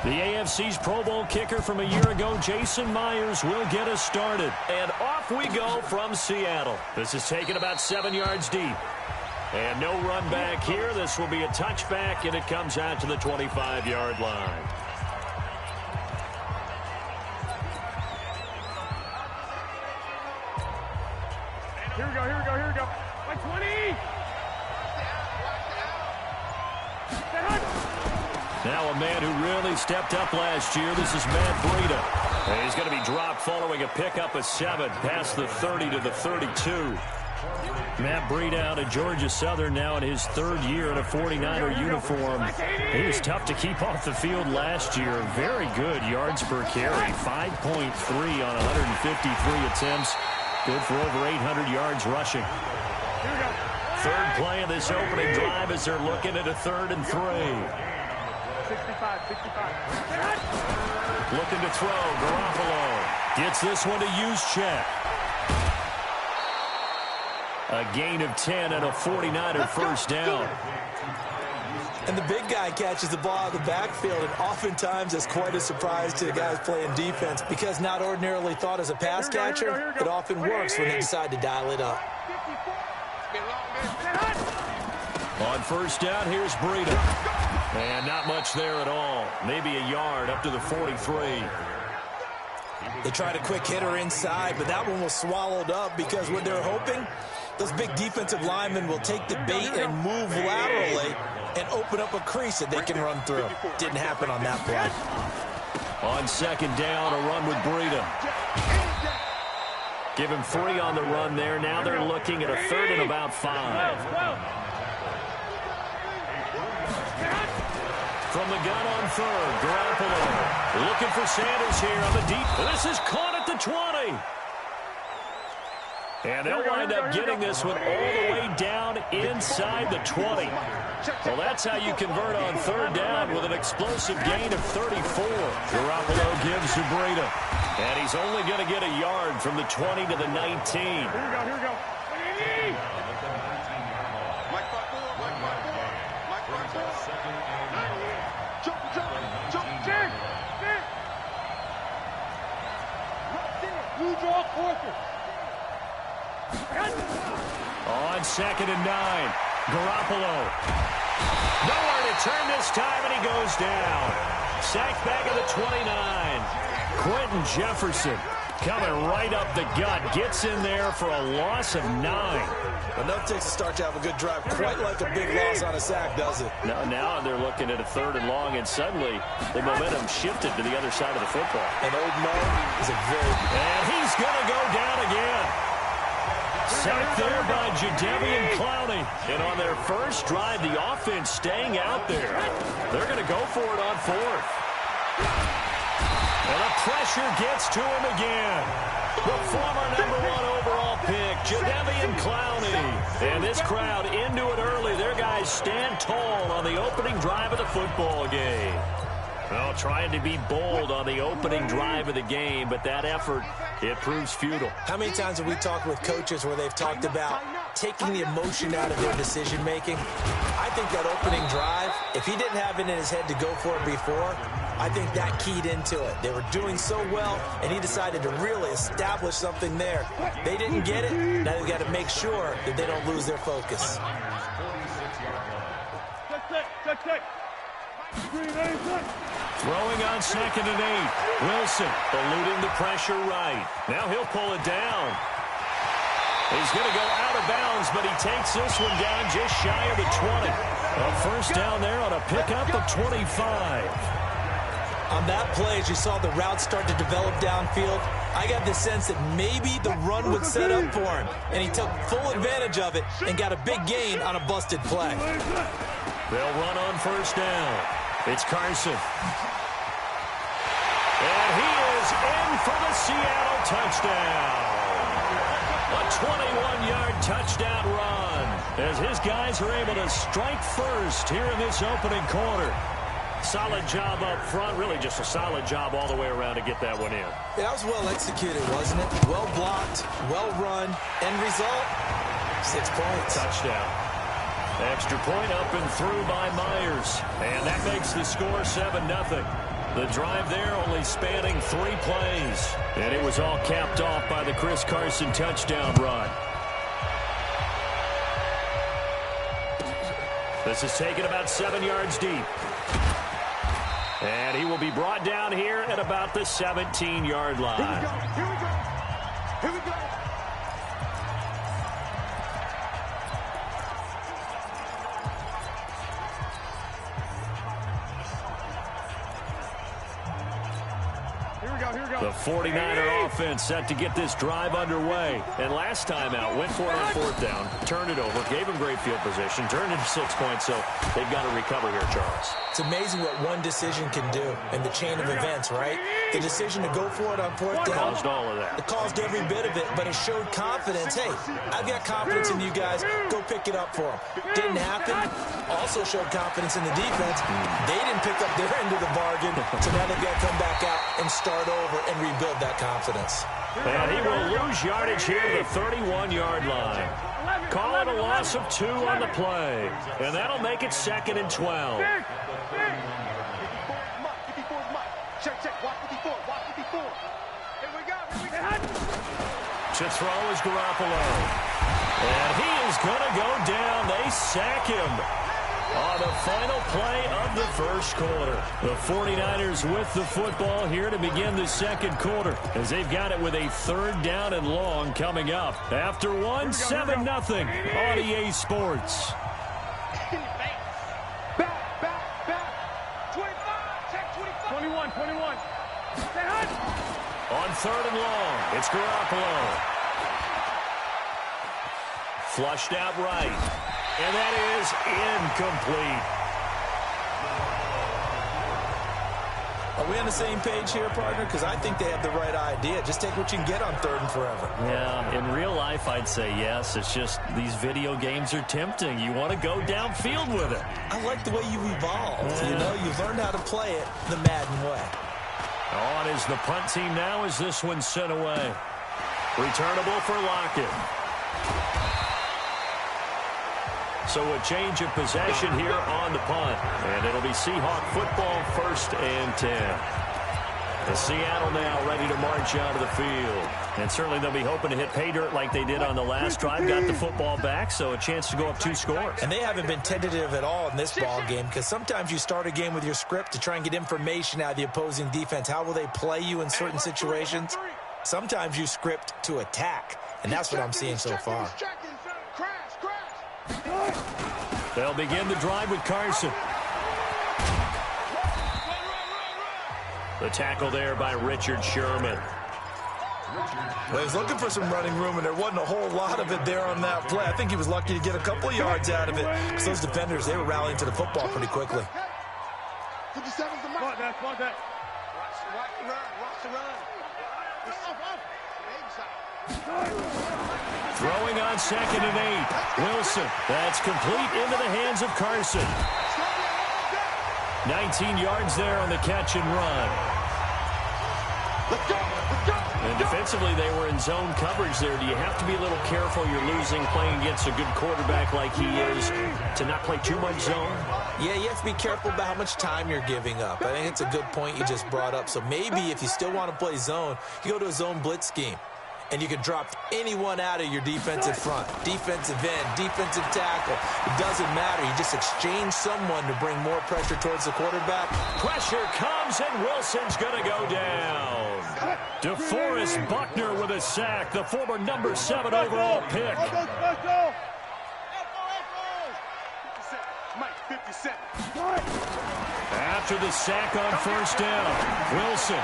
The AFC's Pro Bowl kicker from a year ago, Jason Myers, will get us started. And off we go from Seattle. This is taken about 7 yards deep. And no run back here. This will be a touchback, and it comes out to the 25-yard line. Here we go, here we go, here we go. Like 20! Now a man who really stepped up last year. This is Matt Breida. And he's going to be dropped following a pickup of 7 past the 30 to the 32. Matt Breida out of Georgia Southern now in his 3rd year in a 49er uniform. He was tough to keep off the field last year. Very good yards per carry. 5.3 on 153 attempts. Good for over 800 yards rushing. 3rd play of this opening drive as they're looking at a 3rd and 3. 65. Looking to throw. Garoppolo gets this one to Juszczyk. A gain of 10 and a 49er first down. And the big guy catches the ball out of the backfield, and oftentimes it's quite a surprise to the guys playing defense because not ordinarily thought as a pass catcher, it often works when they decide to dial it up. On first down, here's Breida. And not much there at all. Maybe a yard up to the 43. They tried a quick hitter inside, but that one was swallowed up because what they're hoping, those big defensive linemen will take the bait and move laterally and open up a crease that they can run through. Didn't happen on that play. On second down, a run with Breida. Give him 3 on the run there. Now they're looking at a 3rd and about 5. From the gun on 3rd, Garoppolo looking for Sanders here on the deep. This is caught at the 20. And they'll wind up getting this one all the way down inside the 20. Well, that's how you convert on 3rd down with an explosive gain of 34. Garoppolo gives to Breida. And he's only going to get a yard from the 20 to the 19. Here we go. On 2nd and 9, Garoppolo. Nowhere to turn this time, and he goes down. Sacked back at the 29. Quentin Jefferson coming right up the gut. Gets in there for a loss of 9. Enough takes to start to have a good drive. Quite like a big loss on a sack, does it? Now they're looking at a 3rd and long, and suddenly the momentum shifted to the other side of the football. And Old Mo is a very... And he's going to go down again. Sacked there by Jadeveon Clowney. And on their first drive, the offense staying out there. They're going to go for it on 4th. And the pressure gets to him again. The former #1 overall pick, Jadeveon Clowney. And this crowd into it early. Their guys stand tall on the opening drive of the football game. Well, trying to be bold on the opening drive of the game, but that effort, it proves futile. How many times have we talked with coaches where they've talked about taking the emotion out of their decision-making? I think that opening drive, if he didn't have it in his head to go for it before, I think that keyed into it. They were doing so well, and he decided to really establish something there. They didn't get it. Now they've got to make sure that they don't lose their focus. Throwing on 2nd and 8. Wilson eluding the pressure right. Now he'll pull it down. He's going to go out of bounds, but he takes this one down just shy of the 20. A first down there on a pickup of 25. On that play, as you saw the route start to develop downfield, I got the sense that maybe the run would set up for him, and he took full advantage of it and got a big gain on a busted play. They'll run on first down. It's Carson. And he is in for the Seattle touchdown. A 21-yard touchdown run as his guys are able to strike first here in this opening quarter. Solid job up front, really just a solid job all the way around to get that one in. Yeah, that was well executed, wasn't it? Well blocked, well run. End result, 6 points. Touchdown. Extra point up and through by Myers. And that makes the score 7-0. The drive there only spanning 3 plays. And it was all capped off by the Chris Carson touchdown run. This is taken about 7 yards deep. And he will be brought down here at about the 17-yard line. Here we go. Here we go. Here we go. The 49er offense set to get this drive underway. And last time out, went for it on 4th down, turned it over, gave him great field position, turned it to 6 points, so they've got to recover here, Charles. It's amazing what one decision can do in the chain of events, right? The decision to go for it on 4th down. Caused all of that. It caused every bit of it, but it showed confidence. Hey, I've got confidence in you guys. Go pick it up for them. Didn't happen. Also showed confidence in the defense. They didn't pick up their end of the bargain, so now they've got to come back out and start over and rebuild that confidence. And he will lose yardage here to the 31-yard line. Call it a loss of 2 on the play. And that'll make it 2nd and 12. To throw is Garoppolo. And he is going to go down. They sack him on the final play of the first quarter. The 49ers with the football here to begin the second quarter, as they've got it with a 3rd down and long coming up. After 1, 7-0 on EA Sports. Back. 25. Check 25. 21. On 3rd and long, it's Garoppolo. Flushed out right. And that is incomplete. Are we on the same page here, partner? Because I think they have the right idea. Just take what you can get on 3rd and forever. Yeah, in real life, I'd say yes. It's just these video games are tempting. You want to go downfield with it. I like the way you've evolved. Yeah. You know, you've learned how to play it the Madden way. On is the punt team now as this one's sent away. Returnable for Lockett. So a change of possession here on the punt. And it'll be Seahawk football 1st and 10. And Seattle now ready to march out of the field. And certainly they'll be hoping to hit pay dirt like they did on the last drive. Got the football back, so a chance to go up 2 scores. And they haven't been tentative at all in this ball game, because sometimes you start a game with your script to try and get information out of the opposing defense. How will they play you in certain situations? Sometimes you script to attack, and that's what I'm seeing so far. They'll begin the drive with Carson. The tackle there by Richard Sherman. Well, he was looking for some running room, and there wasn't a whole lot of it there on that play. I think he was lucky to get a couple of yards out of it, because those defenders, they were rallying to the football pretty quickly. 57's the mark. Watch that. Watch the run. Throwing on 2nd and 8. Wilson. That's complete into the hands of Carson. 19 yards there on the catch and run. And defensively, they were in zone coverage there. Do you have to be a little careful? You're losing playing against a good quarterback like he is to not play too much zone? Yeah, you have to be careful about how much time you're giving up. I think it's a good point you just brought up. So maybe if you still want to play zone, you go to a zone blitz scheme. And you can drop anyone out of your defensive front, defensive end, defensive tackle. It doesn't matter. You just exchange someone to bring more pressure towards the quarterback. Pressure comes, and Wilson's going to go down. DeForest Buckner with a sack, the former number 7 overall pick. After the sack on 1st down, Wilson.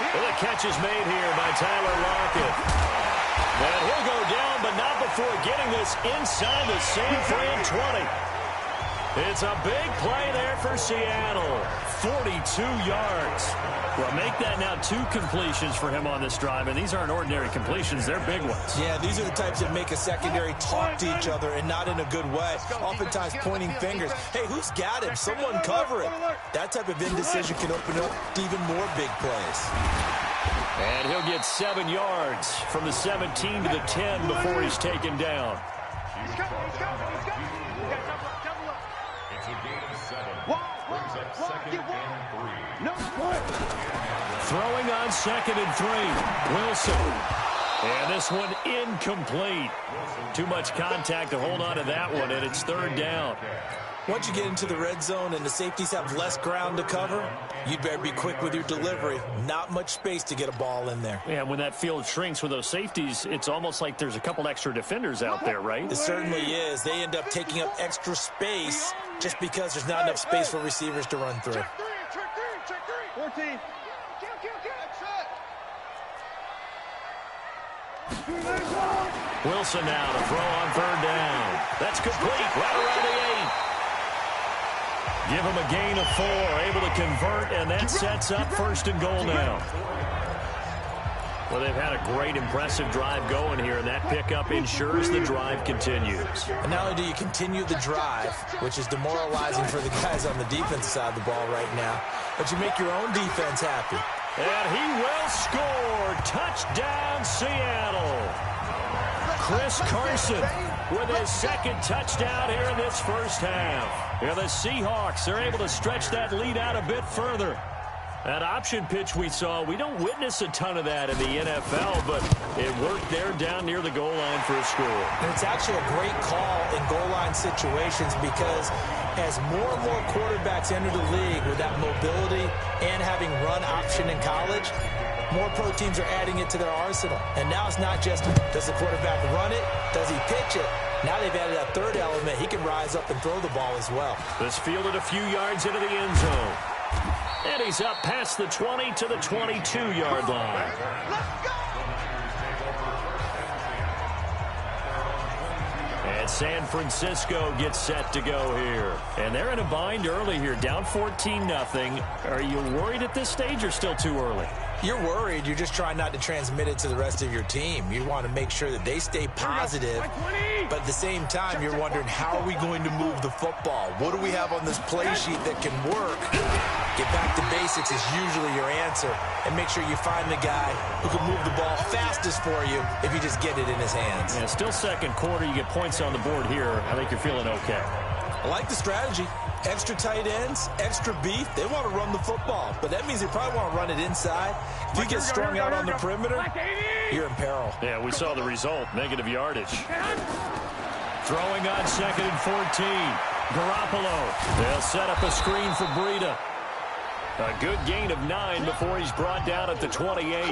Well, the catch is made here by Tyler Lockett. And he'll go down, but not before getting this inside the San Fran 20. It's a big play there for Seattle. 42 yards. Well, make that now 2 completions for him on this drive, and these aren't ordinary completions. They're big ones. Yeah, these are the types that make a secondary talk to each other, and not in a good way. Oftentimes pointing fingers. Hey, who's got him? Someone cover it. That type of indecision can open up to even more big plays. And he'll get 7 yards from the 17 to the 10 before he's taken down. He's coming. It's a gain of 7. Brings up 2nd and 3. Throwing on 2nd and 3. Wilson. And this one incomplete. Too much contact to hold on to that one, and it's 3rd down. Once you get into the red zone and the safeties have less ground to cover, you'd better be quick with your delivery. Not much space to get a ball in there. Yeah, when that field shrinks with those safeties, it's almost like there's a couple extra defenders out there, right? It certainly is. They end up taking up extra space just because there's not enough space for receivers to run through. Check 3. 14. Wilson now to throw on 3rd down. That's complete right around the 8. Give him a gain of 4, able to convert, and that sets up 1st and goal now. Well, they've had a great, impressive drive going here, and that pickup ensures the drive continues. And not only do you continue the drive, which is demoralizing for the guys on the defensive side of the ball right now, but you make your own defense happy. And he will score. Touchdown, Seattle. Chris Carson with his 2nd touchdown here in this first half. Yeah, the Seahawks are able to stretch that lead out a bit further. That option pitch we saw, we don't witness a ton of that in the NFL, but it worked there down near the goal line for a score. And it's actually a great call in goal line situations because as more and more quarterbacks enter the league with that mobility and having run option in college, more pro teams are adding it to their arsenal. And now it's not just, does the quarterback run it? Does he pitch it? Now they've added that 3rd element. He can rise up and throw the ball as well. This fielded a few yards into the end zone. And he's up past the 20 to the 22-yard line. And San Francisco gets set to go here. And they're in a bind early here, down 14-0. Are you worried at this stage or still too early? You're worried. You're just trying not to transmit it to the rest of your team. You want to make sure that they stay positive, but at the same time, you're wondering, how are we going to move the football? What do we have on this play sheet that can work? Get back to basics is usually your answer, and make sure you find the guy who can move the ball fastest for you if you just get it in his hands. Yeah, still 2nd quarter. You get points on the board here. I think you're feeling okay. I like the strategy. Extra tight ends, extra beef. They want to run the football, but that means they probably want to run it inside. If you get strung out on the perimeter, you're in peril. Yeah, we saw the result, negative yardage. Throwing on 2nd and 14. Garoppolo. They'll set up a screen for Breida. A good gain of 9 before he's brought down at the 28.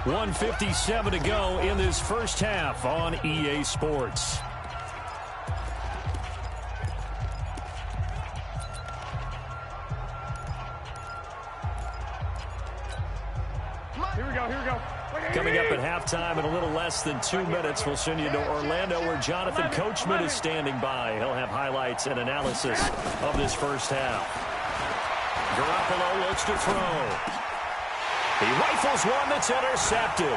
1:57 to go in this first half on EA Sports. Here we go. Coming up at halftime in a little less than 2 minutes, we'll send you to Orlando where Jonathan Coachman is standing by. He'll have highlights and analysis of this first half. Garoppolo looks to throw. He rifles one that's intercepted.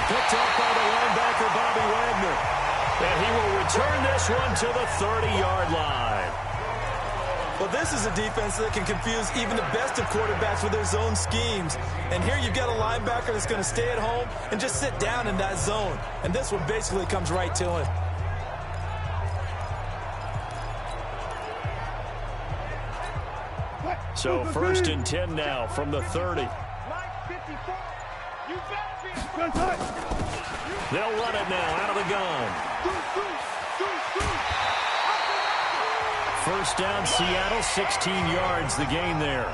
Picked up by the linebacker, Bobby Wagner. And he will return this one to the 30-yard line. Well, this is a defense that can confuse even the best of quarterbacks with their zone schemes. And here you've got a linebacker that's going to stay at home and just sit down in that zone. And this one basically comes right to him. So 1st and 10 now from the 30. They'll run it now out of the gun. First down, Seattle, 16 yards, the gain there.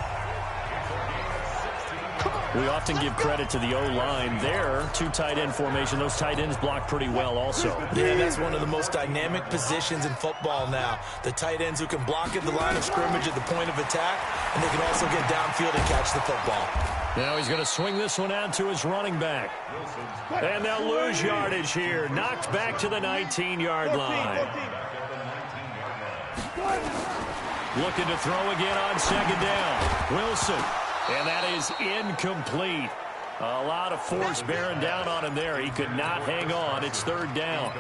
We often give credit to the O-line there. 2 tight end formation. Those tight ends block pretty well also. Yeah, that's one of the most dynamic positions in football now. The tight ends who can block at the line of scrimmage at the point of attack, and they can also get downfield and catch the football. Now he's going to swing this one out to his running back. And they'll lose yardage here. Knocked back to the 19-yard line. Looking to throw again on 2nd down. Wilson. And that is incomplete. A lot of force bearing down on him there. He could not hang on. It's 3rd down.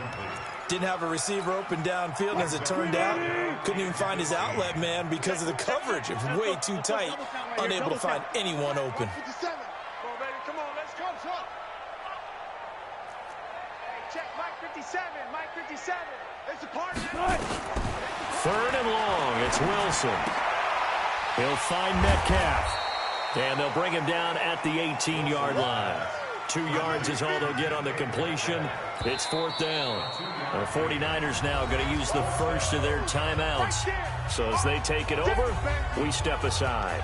Didn't have a receiver open downfield, and as it turned out, couldn't even find his outlet man because of the coverage. It was way too tight. Unable to find anyone open. Come on, let's go, son. Hey, check Mike 57. Mike 57. It's a party. 3rd and long. It's Wilson. He'll find Metcalf. And they'll bring him down at the 18-yard line. 2 yards is all they'll get on the completion. It's 4th down. The 49ers now going to use the first of their timeouts. So as they take it over, we step aside.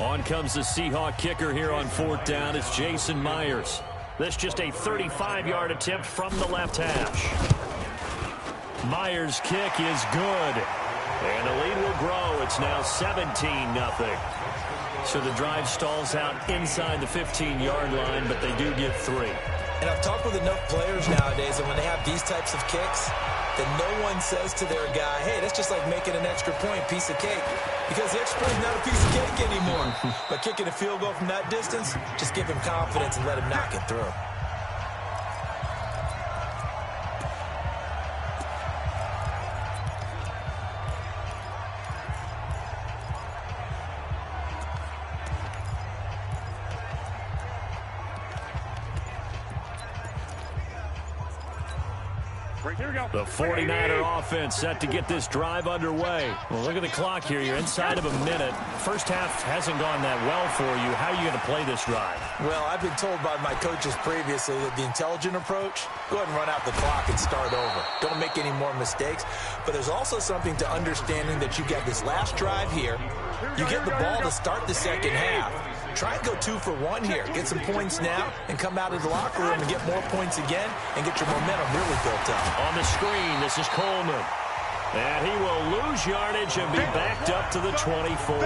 On comes the Seahawk kicker here on 4th down. It's Jason Myers. This just a 35-yard attempt from the left hash. Myers' kick is good. And the lead will grow. It's now 17-0. So the drive stalls out inside the 15-yard line, but they do get 3. And I've talked with enough players nowadays, and when they have these types of kicks, that no one says to their guy, hey, that's just like making an extra point, piece of cake. Because the extra point is not a piece of cake anymore. But kicking a field goal from that distance, just give him confidence and let him knock it through. The 49er offense set to get this drive underway. Well, look at the clock here. You're inside of a minute. First half hasn't gone that well for you. How are you going to play this drive? Well, I've been told by my coaches previously that the intelligent approach, go ahead and run out the clock and start over. Don't make any more mistakes. But there's also something to understanding that you got this last drive here. You get the ball to start the second half. Try and go 2 for 1 here. Get some points now and come out of the locker room and get more points again and get your momentum really built up. On the screen, this is Coleman. And he will lose yardage and be backed up to the 24.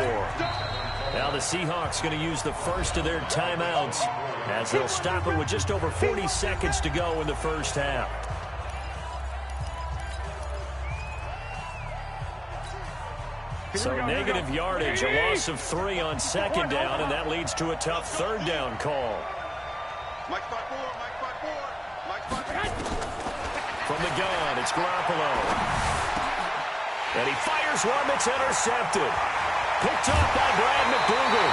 Now the Seahawks going to use the first of their timeouts as they'll stop it with just over 40 seconds to go in the first half. So negative yardage, a loss of 3 on 2nd down, and that leads to a tough 3rd down call. From the gun, it's Garoppolo. And he fires one that's intercepted. Picked up by Brad McDougal.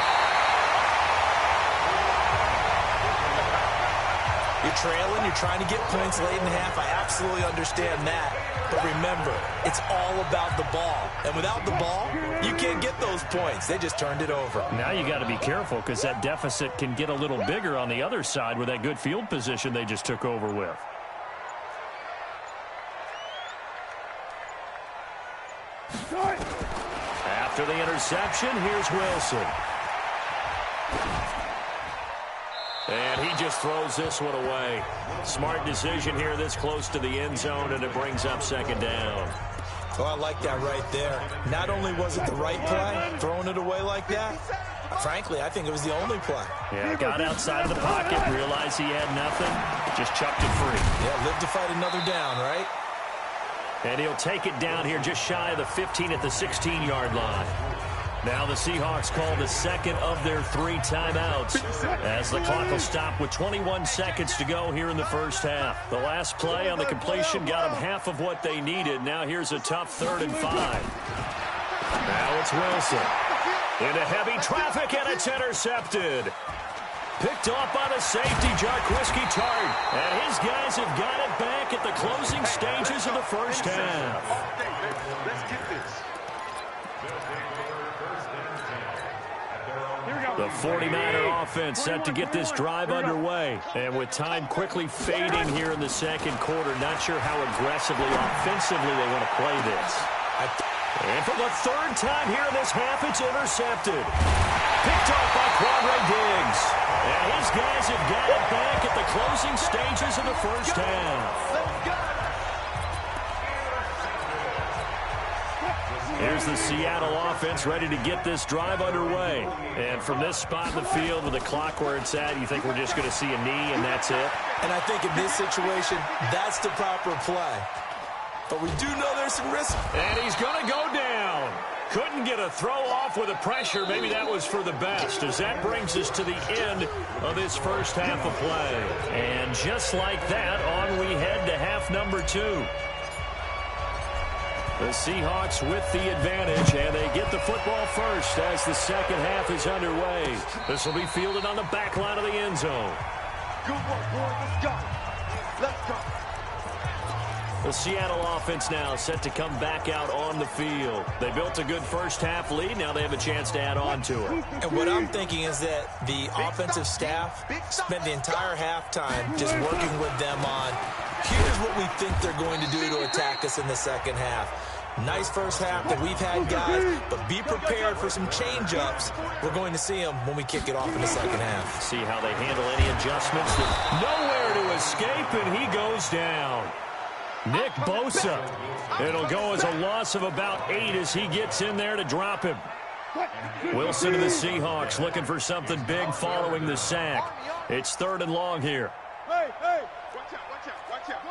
You're trailing, you're trying to get points late in the half. I absolutely understand that. But remember, it's all about the ball. And without the ball, you can't get those points. They just turned it over. Now you got to be careful because that deficit can get a little bigger on the other side with that good field position they just took over with. After the interception, here's Wilson. And he just throws this one away. Smart decision here this close to the end zone, and it brings up 2nd down. Oh, I like that right there. Not only was it the right play, throwing it away like that, frankly, I think it was the only play. Yeah, got outside of the pocket, realized he had nothing, just chucked it free. Yeah, live to fight another down, right? And he'll take it down here just shy of the 15 at the 16-yard line. Now the Seahawks call the second of their 3 timeouts as the clock will stop with 21 seconds to go here in the first half. The last play on the completion got them half of what they needed. Now here's a tough 3rd and 5. Now it's Wilson. Into heavy traffic, and it's intercepted. Picked off by the safety, Jarquiski Tart. And his guys have got it back at the closing stages of the first half. Let's get this. The 49er offense set to get this drive underway. And with time quickly fading here in the second quarter, not sure how aggressively, offensively they want to play this. And for the 3rd time here in this half, it's intercepted. Picked off by Quadre Diggs. And his guys have got it back at the closing stages of the first half. Here's the Seattle offense ready to get this drive underway. And from this spot in the field with the clock where it's at, you think we're just going to see a knee and that's it? And I think in this situation, that's the proper play. But we do know there's some risk. And he's going to go down. Couldn't get a throw off with the pressure. Maybe that was for the best, as that brings us to the end of this first half of play. And just like that, on we head to half number 2. The Seahawks with the advantage, and they get the football first as the second half is underway. This will be fielded on the back line of the end zone. Good work, boys. Let's go. Let's go. The Seattle offense now set to come back out on the field. They built a good first-half lead. Now they have a chance to add on to it. And what I'm thinking is that the offensive staff spent the entire halftime just working with them on, here's what we think they're going to do to attack us in the second half. Nice first half that we've had, guys, but be prepared for some change-ups. We're going to see them when we kick it off in the second half. See how they handle any adjustments. Nowhere to escape, and he goes down. Nick Bosa. It'll go as a loss of about 8 as he gets in there to drop him. Wilson and the Seahawks looking for something big following the sack. It's 3rd and long here. Hey, hey. Watch out, watch out, watch out.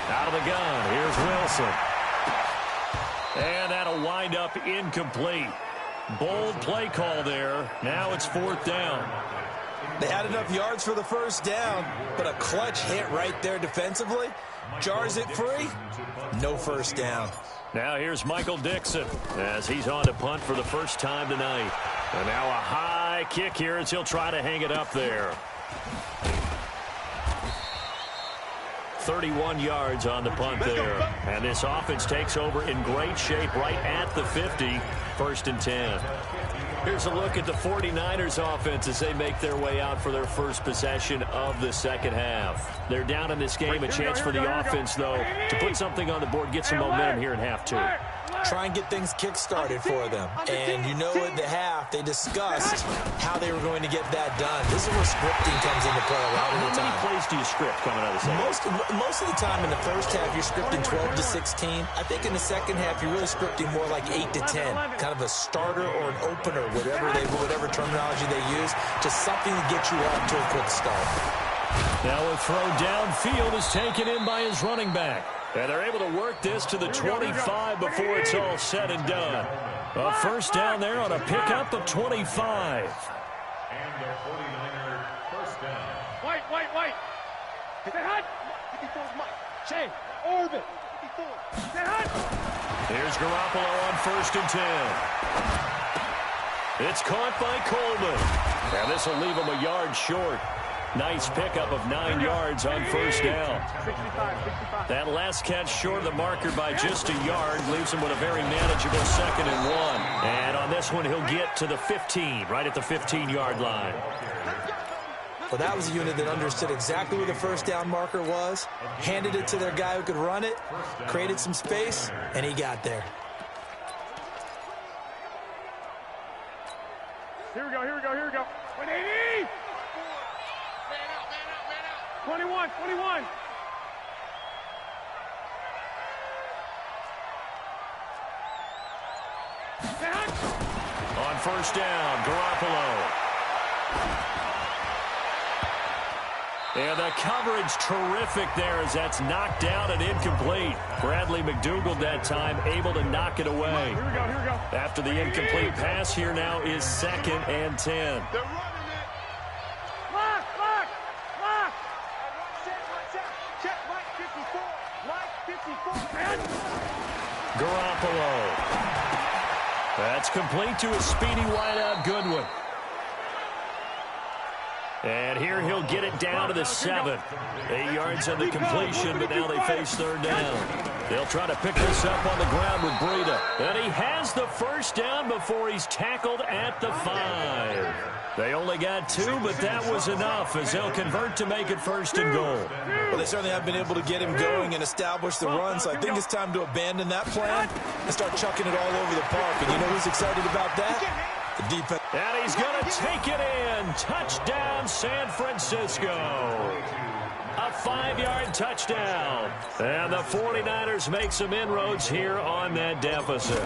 Out of the gun, here's Wilson. And that'll wind up incomplete. Bold play call there. Now it's 4th down. They had enough yards for the first down, but a clutch hit right there defensively. Jars it free. No first down. Now here's Michael Dixon as he's on to punt for the first time tonight. And now a high kick here as he'll try to hang it up there. 31 yards on the punt there. And this offense takes over in great shape right at the 50. 1st and 10. Here's a look at the 49ers offense as they make their way out for their first possession of the second half. They're down in this game. A chance for the offense, though, to put something on the board, get some momentum here in half 2. Try and get things kick-started for them. And you know at the half, they discussed how they were going to get that done. This is where scripting comes into play a lot of the time. How many plays do you script coming out of the second? Most of the time in the first half, you're scripting 12 to 16. I think in the second half, you're really scripting more like 8 to 10. Kind of a starter or an opener, whatever terminology they use. Just something to get you off to a quick start. Now a throw downfield is taken in by his running back. And they're able to work this to the 25 before it's all said and done. A first down there on a pickup of 25. And the 49er first down. White. Stay hot. 54's Mike. Shane. Orbit. 54. Stay hot. Here's Garoppolo on 1st and 10. It's caught by Coleman. And this will leave him a yard short. Nice pickup of 9 yards on first down. 65. That last catch short of the marker by just a yard leaves him with a very manageable 2nd and 1. And on this one, he'll get to the 15, right at the 15-yard line. Well, that was a unit that understood exactly where the first down marker was, handed it to their guy who could run it, created some space, and he got there. Here we go. 180. 21. On first down, Garoppolo. And the coverage terrific there as that's knocked down and incomplete. Bradley McDougald that time able to knock it away. Here we go. After the incomplete pass, here now is 2nd and 10. They're running it. Lock. Check Mike 54. Garoppolo. That's complete to a speedy wideout Goodwin. And here he'll get it down to the 7. 8 yards on the completion, but now they face 3rd down. They'll try to pick this up on the ground with Breida. And he has the first down before he's tackled at the 5. They only got 2, but that was enough as they'll convert to make it 1st and goal. Well, they certainly have been able to get him going and establish the run, so I think it's time to abandon that plan and start chucking it all over the park. And you know who's excited about that? The defense. And he's going to take it in. Touchdown, San Francisco. A 5-yard touchdown. And the 49ers make some inroads here on that deficit.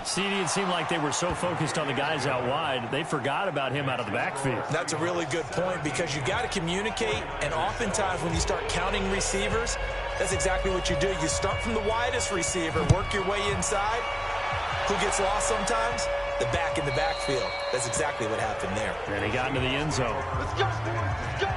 CD, it seemed like they were so focused on the guys out wide, they forgot about him out of the backfield. That's a really good point because you got to communicate, and oftentimes when you start counting receivers, that's exactly what you do. You start from the widest receiver, work your way inside. Who gets lost sometimes? The back in the backfield. That's exactly what happened there. And he got into the end zone. Let's go. Let's go.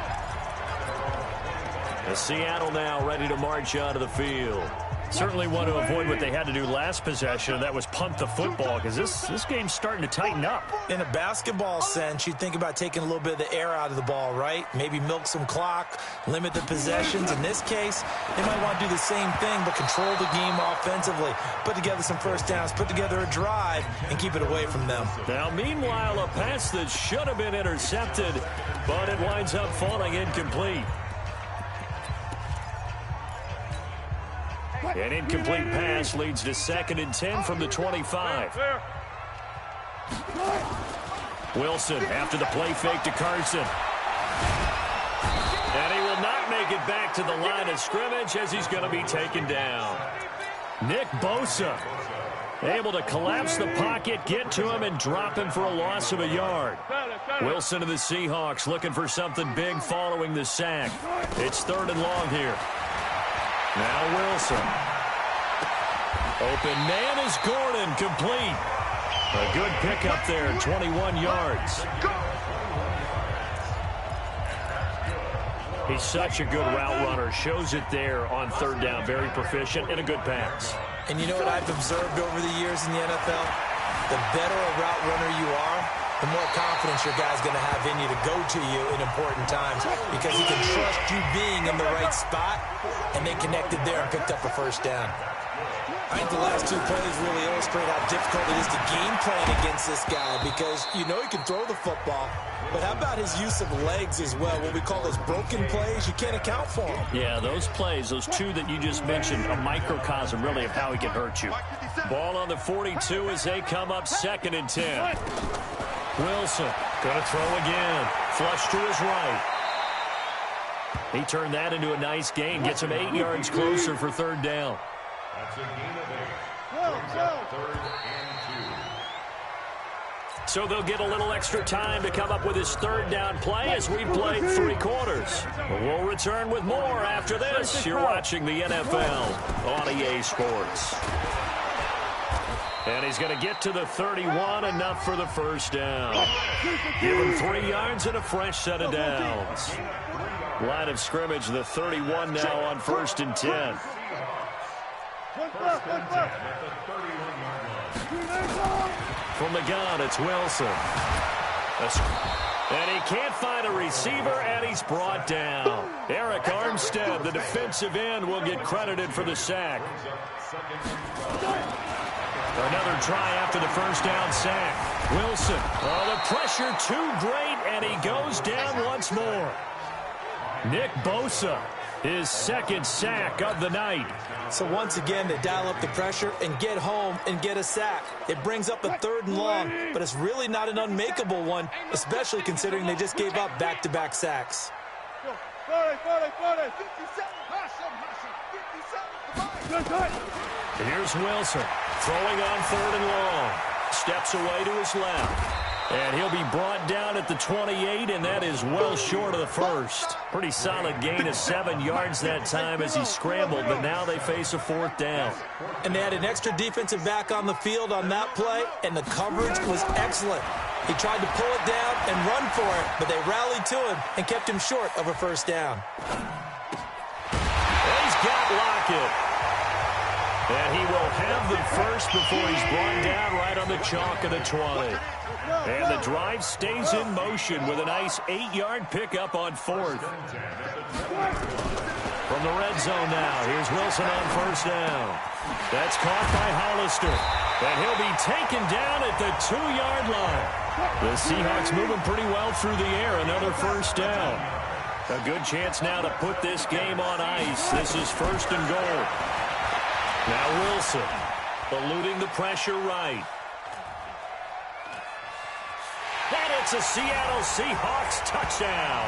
The Seattle now ready to march out of the field. Certainly want to avoid what they had to do last possession. That was punt the football, because this game's starting to tighten up. In a basketball sense, you think about taking a little bit of the air out of the ball, right? Maybe milk some clock, limit the possessions. In this case, they might want to do the same thing, but control the game offensively. Put together some first downs, put together a drive, and keep it away from them. Now, meanwhile, a pass that should have been intercepted, but it winds up falling incomplete. An incomplete pass leads to 2nd and 10 from the 25. Wilson after the play fake to Carson. And he will not make it back to the line of scrimmage as he's going to be taken down. Nick Bosa able to collapse the pocket, get to him, and drop him for a loss of a yard. Wilson and the Seahawks looking for something big following the sack. It's 3rd and long here. Now Wilson. Open man is Gordon, complete. A good pickup there, 21 yards. He's such a good route runner. Shows it there on 3rd down. Very proficient and a good pass. And you know what I've observed over the years in the NFL? The better a route runner you are, the more confidence your guy's going to have in you to go to you in important times, because he can trust you being in the right spot, and they connected there and picked up a first down. I think the last 2 plays really illustrate how difficult it is to game plan against this guy, because you know he can throw the football, but how about his use of legs as well? What we call those broken plays, you can't account for them. Yeah, those plays, those 2 that you just mentioned, a microcosm really of how he can hurt you. Ball on the 42 as they come up 2nd and 10. Wilson going to throw again. Flush to his right. He turned that into a nice gain. Gets him 8 yards closer for 3rd down. That's a gain of 8. Brings up 3rd and 2. So they'll get a little extra time to come up with his 3rd down play as we played 3 quarters. We'll return with more after this. You're watching the NFL on EA Sports. And he's going to get to the 31, enough for the first down. Give him 3 yards and a fresh set of downs. Line of scrimmage, the 31 now on 1st and 10. From the gun, it's Wilson. And he can't find a receiver, and he's brought down. Eric Armstead, the defensive end, will get credited for the sack. Another try after the first down sack. Wilson. Oh, the pressure too great, and he goes down once more. Nick Bosa, his 2nd sack of the night. So once again, they dial up the pressure and get home and get a sack. It brings up a 3rd and long, but it's really not an unmakeable one, especially considering they just gave up back-to-back sacks. Here's Wilson, throwing on 3rd and long. Steps away to his left. And he'll be brought down at the 28, and that is well short of the first. Pretty solid gain of 7 yards that time as he scrambled, but now they face a 4th down. And they had an extra defensive back on the field on that play, and the coverage was excellent. He tried to pull it down and run for it, but they rallied to him and kept him short of a first down. He's got Lockett. And he will have the first before he's brought down right on the chalk of the 20. And the drive stays in motion with a nice 8-yard pickup on 4th. From the red zone now, here's Wilson on 1st down. That's caught by Hollister. And he'll be taken down at the 2-yard line. The Seahawks moving pretty well through the air. Another first down. A good chance now to put this game on ice. This is 1st and goal. Now Wilson, eluding the pressure right. And it's a Seattle Seahawks touchdown.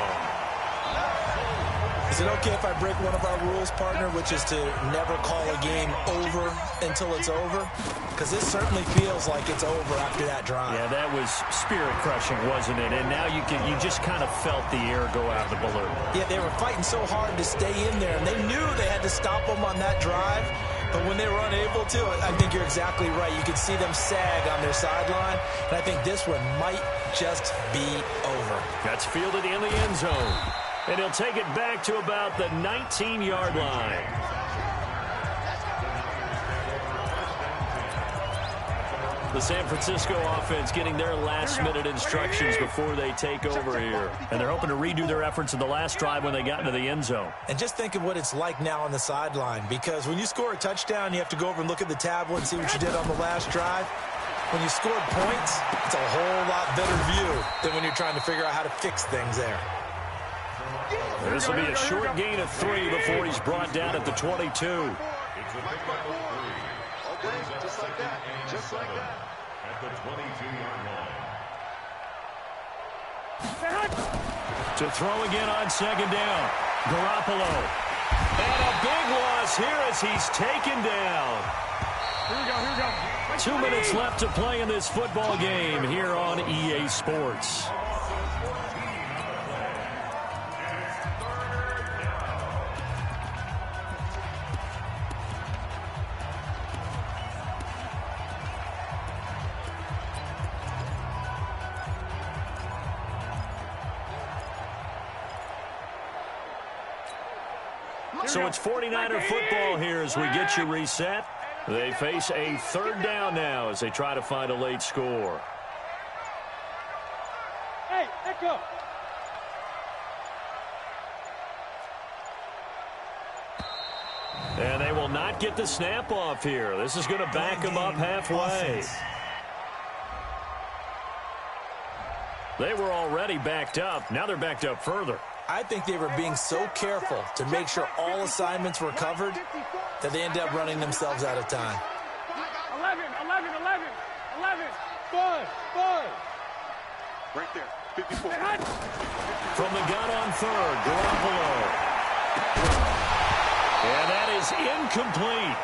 Is it okay if I break one of our rules, partner, which is to never call a game over until it's over? Because this certainly feels like it's over after that drive. Yeah, that was spirit-crushing, wasn't it? And now you just kind of felt the air go out of the balloon. Yeah, they were fighting so hard to stay in there, and they knew they had to stop them on that drive. But when they were unable to, I think you're exactly right. You could see them sag on their sideline, and I think this one might just be over. That's fielded in the end zone. And he'll take it back to about the 19-yard line. The San Francisco offense getting their last-minute instructions before they take over here. And they're hoping to redo their efforts in the last drive when they got into the end zone. And just think of what it's like now on the sideline, because when you score a touchdown, you have to go over and look at the tablet and see what you did on the last drive. When you scored points, it's a whole lot better view than when you're trying to figure out how to fix things there. This will be a short gain of 3 before he's brought down at the 22. It's a pickup of 3. Okay, just like that. Just like that. At the 22-yard line. To throw again on second down. Garoppolo. And a big loss here as he's taken down. Here we go. 2 minutes left to play in this football game here on EA Sports. So it's 49er football here as we get you reset. They face a third down now as they try to find a late score. Hey, Echo. And they will not get the snap off here. This is going to back them up halfway. They were already backed up. Now they're backed up further. I think they were being so careful to make sure all assignments were covered that they ended up running themselves out of time. 11. 5. Right there. 54. From the gun on third, Garoppolo. And that is incomplete.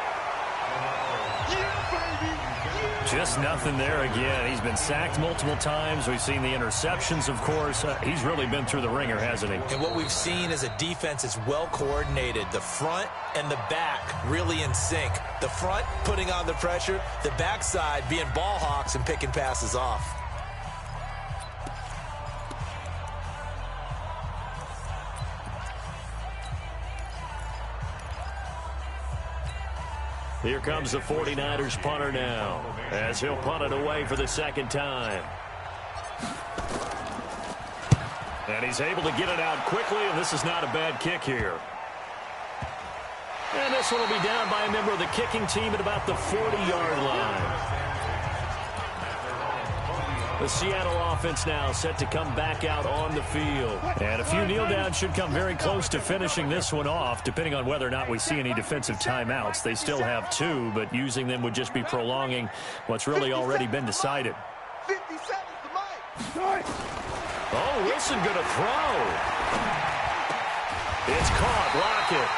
Just nothing there again. He's been sacked multiple times. We've seen the interceptions, of course. He's really been through the ringer, hasn't he? And what we've seen is a defense that's well coordinated. The front and the back really in sync. The front putting on the pressure, the backside being ball hawks and picking passes off. Here comes the 49ers punter now as he'll punt it away for the second time. And he's able to get it out quickly, and this is not a bad kick here. And this one will be down by a member of the kicking team at about the 40-yard line. The Seattle offense now set to come back out on the field. And a few kneel downs should come very close to finishing this one off, depending on whether or not we see any defensive timeouts. They still have 2, but using them would just be prolonging what's really already been decided. 50 seconds to Mike. Oh, Wilson going to throw. It's caught. Lockett.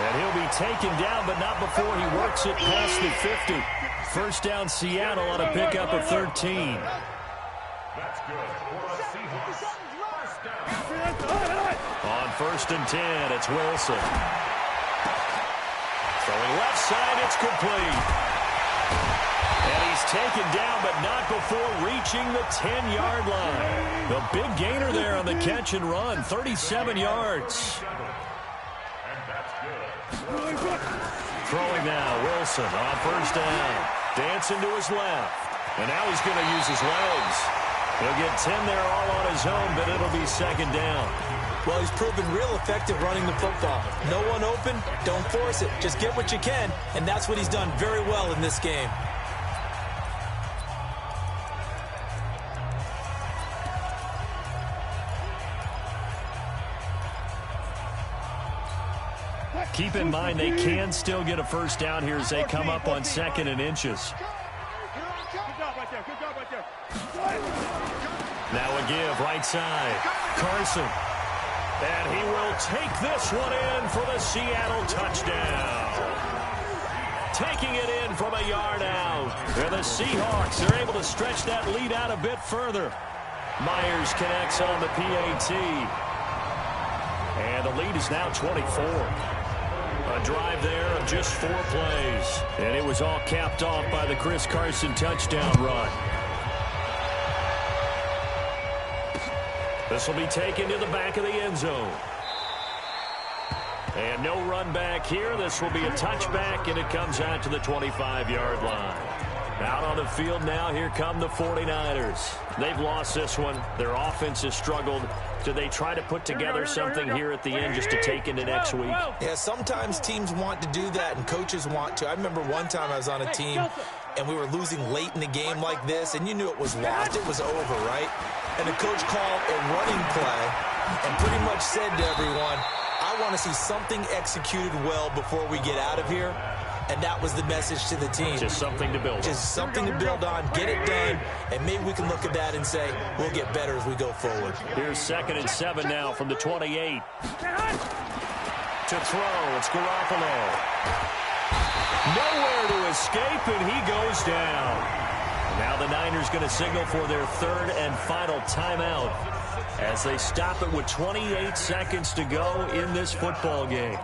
And he'll be taken down, but not before he works it past the 50. First down Seattle on a pickup of 13. That's good for a Seahawks first down. On 1st and 10, it's Wilson. Throwing left side, it's complete. And he's taken down, but not before reaching the 10-yard line. The big gainer there on the catch and run, 37 yards. And that's good. Throwing now, Wilson on 1st down. Dancing to his left. And now he's going to use his legs. He'll get 10 there all on his own, but it'll be second down. Well, he's proven real effective running the football. No one open, don't force it. Just get what you can, and that's what he's done very well in this game. Keep in mind they can still get a first down here as they come up on 2nd and inches. Now a give, right side. Carson. And he will take this one in for the Seattle touchdown. Taking it in from a yard out. And the Seahawks are able to stretch that lead out a bit further. Myers connects on the PAT. And the lead is now 24. A drive there of just 4 plays. And it was all capped off by the Chris Carson touchdown run. This will be taken to the back of the end zone. And no run back here. This will be a touchback, and it comes out to the 25-yard line. Out on the field now, here come the 49ers. They've lost this one. Their offense has struggled. Do they try to put together something here at the end just to take into next week? Yeah, sometimes teams want to do that and coaches want to. I remember one time I was on a team and we were losing late in the game like this, and you knew it was lost. It was over, right? And the coach called a running play and pretty much said to everyone, I want to see something executed well before we get out of here. And that was the message to the team. Just something to build on. Just something to build on, get it done, and maybe we can look at that and say, we'll get better as we go forward. Here's 2nd and 7 now from the 28. To throw, it's Garoppolo. Nowhere to escape, and he goes down. Now the Niners going to signal for their 3rd and final timeout as they stop it with 28 seconds to go in this football game.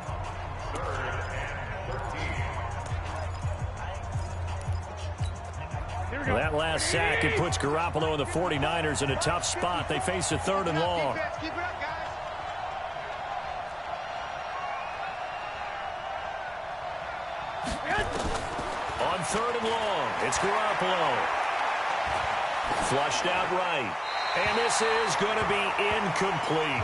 That last sack, it puts Garoppolo and the 49ers in a tough spot. They face a 3rd and long. On 3rd and long, it's Garoppolo. Flushed out right. And this is going to be incomplete.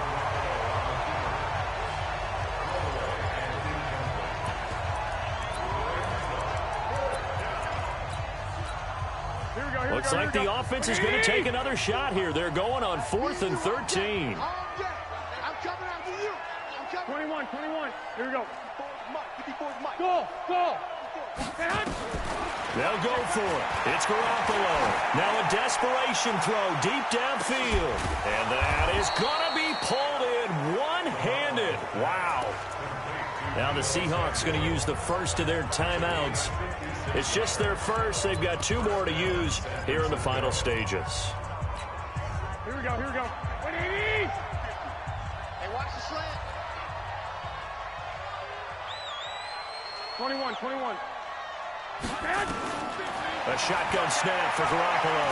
Looks like the offense is going to take another shot here. They're going on 4th and 13. I'm coming after you. 21. Here we go. 54's Mike. Go. They'll go for it. It's Garoppolo. Now a desperation throw deep downfield. And that is going to be pulled in one-handed. Wow. Now the Seahawks going to use the first of their timeouts. It's just their first. They've got 2 more to use here in the final stages. Here we go. 180. Hey, watch the slant. 21. A shotgun snap for Garoppolo.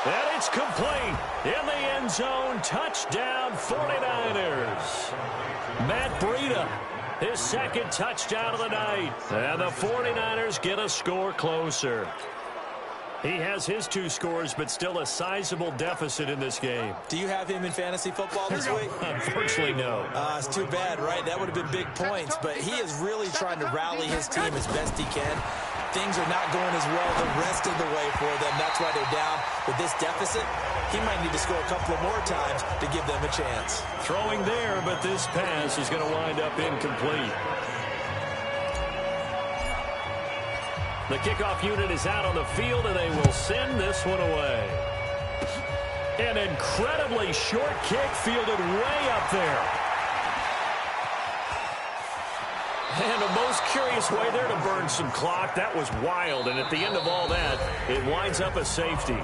And it's complete. In the end zone, touchdown 49ers. Matt Breida, his 2nd touchdown of the night. And the 49ers get a score closer. He has his 2 scores, but still a sizable deficit in this game. Do you have him in fantasy football this week? Unfortunately, no. It's too bad, right? That would have been big points, but he is really trying to rally his team as best he can. Things are not going as well the rest of the way for them. That's why they're down with this deficit. He might need to score a couple of more times to give them a chance. Throwing there, but this pass is going to wind up incomplete. The kickoff unit is out on the field, and they will send this one away. An incredibly short kick fielded way up there. And a most curious way there to burn some clock. That was wild, and at the end of all that, it winds up a safety.